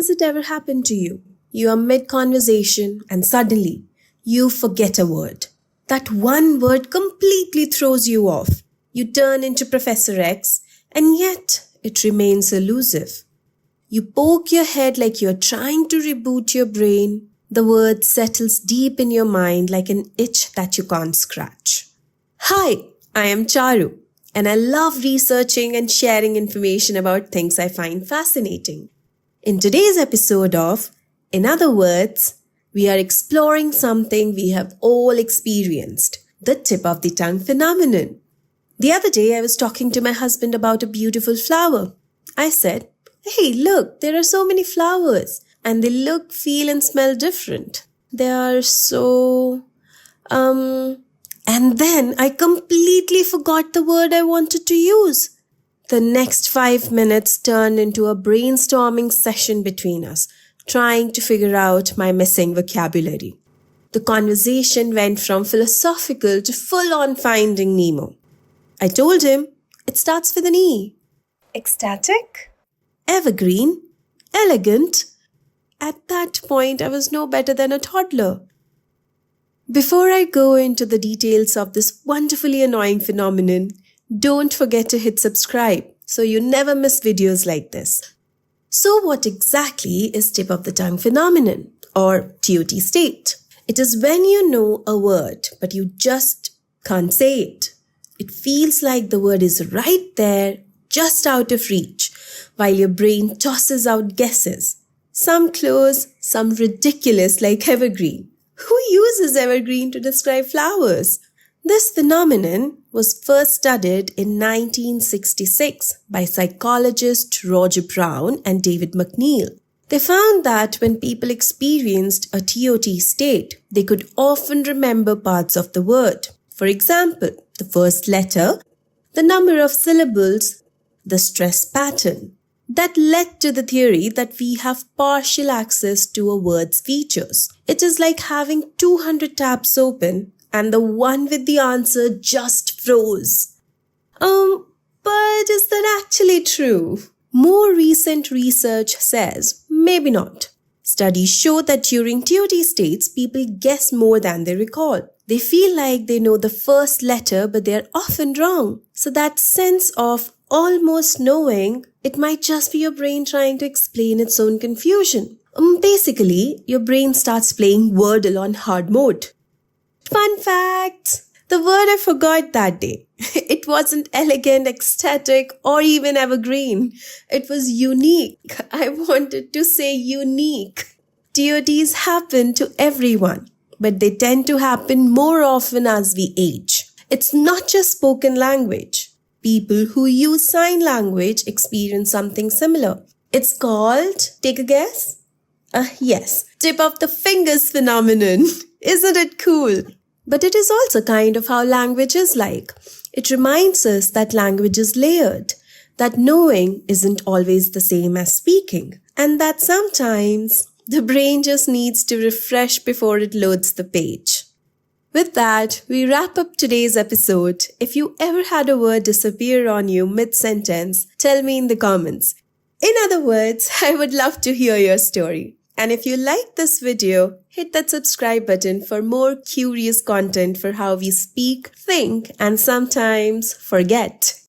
Has it ever happened to you? You are mid-conversation and suddenly you forget a word. That one word completely throws you off. You turn into Professor X and yet it remains elusive. You poke your head like you're trying to reboot your brain. The word settles deep in your mind like an itch that you can't scratch. Hi, I am Charu, and I love researching and sharing information about things I find fascinating. In today's episode of In Other Words, we are exploring something we have all experienced, the tip of the tongue phenomenon. The other day I was talking to my husband about a beautiful flower. I said, "Hey, look, there are so many flowers and they look, feel and smell different. They are so... And then I completely forgot the word I wanted to use. The next 5 minutes turned into a brainstorming session between us, trying to figure out my missing vocabulary. The conversation went from philosophical to full-on Finding Nemo. I told him, it starts with an E. Ecstatic? Evergreen? Elegant? At that point, I was no better than a toddler. Before I go into the details of this wonderfully annoying phenomenon, don't forget to hit subscribe so you never miss videos like this. So what exactly is tip of the tongue phenomenon or TOT state? It is when you know a word but you just can't say it. It feels like the word is right there, just out of reach, while your brain tosses out guesses. Some close, some ridiculous like evergreen. Who uses evergreen to describe flowers? This phenomenon was first studied in 1966 by psychologists Roger Brown and David McNeill. They found that when people experienced a TOT state, they could often remember parts of the word. For example, the first letter, the number of syllables, the stress pattern. That led to the theory that we have partial access to a word's features. It is like having 200 tabs open and the one with the answer just froze. But is that actually true? More recent research says maybe not. Studies show that during TOT states, people guess more than they recall. They feel like they know the first letter, but they are often wrong. So that sense of almost knowing, it might just be your brain trying to explain its own confusion. Basically, your brain starts playing Wordle on hard mode. Fun fact! The word I forgot that day. It wasn't elegant, ecstatic, or even evergreen. It was unique. I wanted to say unique. TOTs happen to everyone, but they tend to happen more often as we age. It's not just spoken language. People who use sign language experience something similar. It's called, take a guess? Yes, tip of the fingers phenomenon. Isn't it cool? But it is also kind of how language is like. It reminds us that language is layered, that knowing isn't always the same as speaking, and that sometimes the brain just needs to refresh before it loads the page. With that, we wrap up today's episode. If you ever had a word disappear on you mid-sentence, tell me in the comments. In other words, I would love to hear your story. And if you like this video, hit that subscribe button for more curious content for how we speak, think, and sometimes forget.